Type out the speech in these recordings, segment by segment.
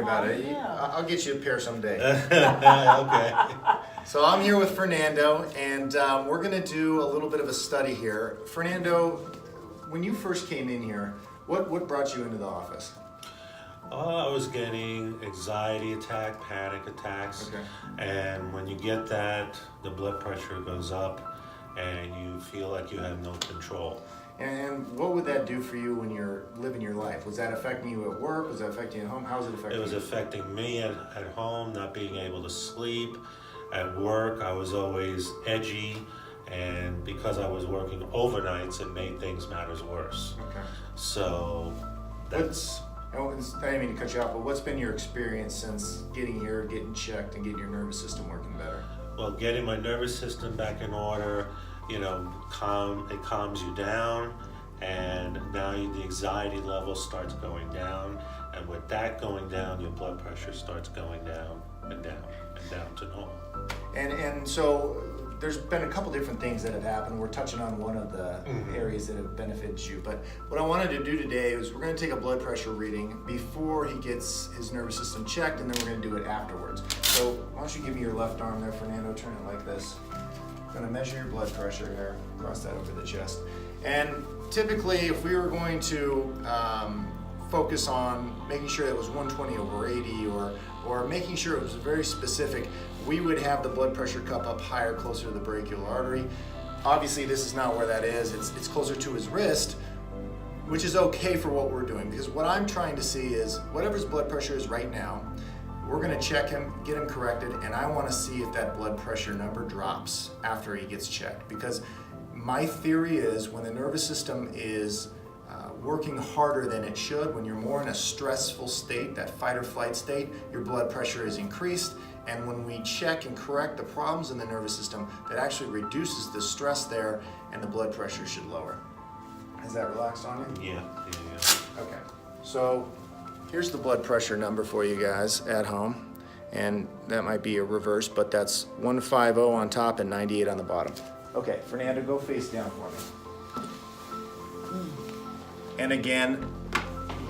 worry about it. Yeah. I'll get you a pair someday. Okay. So I'm here with Fernando, and we're going to do a little bit of a study here. Fernando, when you first came in here, what brought you into the office? I was getting anxiety attack, panic attacks, Okay. and when you get that, the blood pressure goes up, and you feel like you have no control. And what would that do for you when you're living your life? Was that affecting you at work? Was that affecting you at home? How was it affecting you? It was affecting me at home, not being able to sleep. At work, I was always edgy, and because I was working overnights, it made things matters worse. Okay. So that's... I didn't mean to cut you off, but what's been your experience since getting here, getting checked, and getting your nervous system working better? Well, getting my nervous system back in order, it calms you down, and now the anxiety level starts going down, and with that going down, your blood pressure starts going down and down and down to normal. And so there's been a couple different things that have happened. We're touching on one of the areas that have benefited you, but what I wanted to do today is we're going to take a blood pressure reading before he gets his nervous system checked, and then we're going to do it afterwards. So why don't you give me your left arm there, Fernando, turn it like this. I'm going to measure your blood pressure here, cross that over the chest. And typically if we were going to focus on making sure it was 120 over 80 or making sure it was very specific, we would have the blood pressure cup up higher, closer to the brachial artery. Obviously this is not where that is. It's closer to his wrist, which is okay for what we're doing, because what I'm trying to see is whatever his blood pressure is right now, we're gonna check him, get him corrected, and I wanna see if that blood pressure number drops after he gets checked. Because my theory is when the nervous system is working harder than it should, when you're more in a stressful state, that fight or flight state, your blood pressure is increased. And when we check and correct the problems in the nervous system, that actually reduces the stress there, and the blood pressure should lower. Is that relaxed on you? Yeah. Okay. So here's the blood pressure number for you guys at home. And that might be a reverse, but that's 150 on top and 98 on the bottom. Okay, Fernando, go face down for me. And again,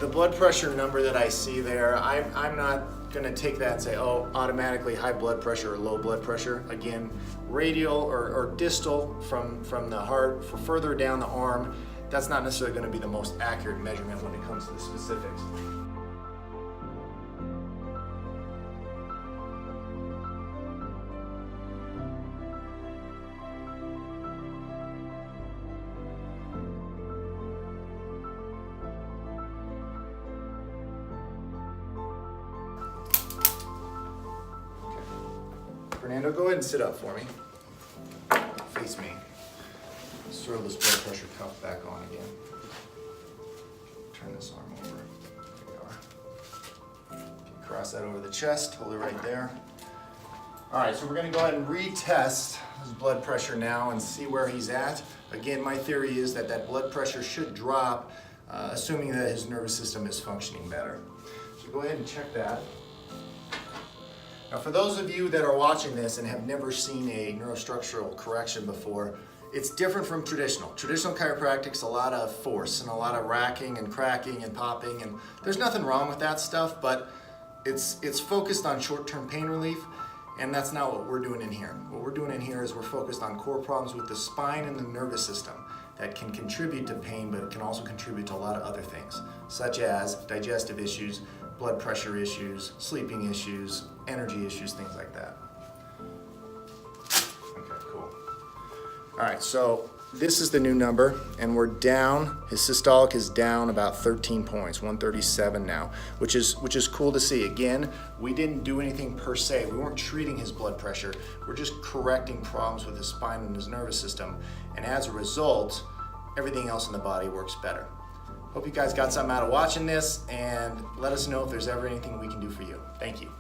the blood pressure number that I see there, I'm not gonna take that and say, oh, automatically high blood pressure or low blood pressure. Again, radial or distal from the heart, for further down the arm, that's not necessarily gonna be the most accurate measurement when it comes to the specifics. Fernando, go ahead and sit up for me. Face me. Let's throw this blood pressure cuff back on again. Turn this arm over. There we are. Okay, cross that over the chest, hold it right there. All right, so we're gonna go ahead and retest his blood pressure now and see where he's at. Again, my theory is that that blood pressure should drop, assuming that his nervous system is functioning better. So go ahead and check that. Now, for those of you that are watching this and have never seen a neurostructural correction before, it's different from traditional. Traditional chiropractic's a lot of force and a lot of racking and cracking and popping, and there's nothing wrong with that stuff, but it's focused on short-term pain relief, and that's not what we're doing in here. What we're doing in here is we're focused on core problems with the spine and the nervous system that can contribute to pain, but it can also contribute to a lot of other things, such as digestive issues, blood pressure issues, sleeping issues, energy issues, things like that. Okay, cool. All right, so this is the new number, and we're down. His systolic is down about 13 points, 137 now, which is cool to see. Again, we didn't do anything per se. We weren't treating his blood pressure. We're just correcting problems with his spine and his nervous system, and as a result, everything else in the body works better. Hope you guys got something out of watching this, and let us know if there's ever anything we can do for you. Thank you.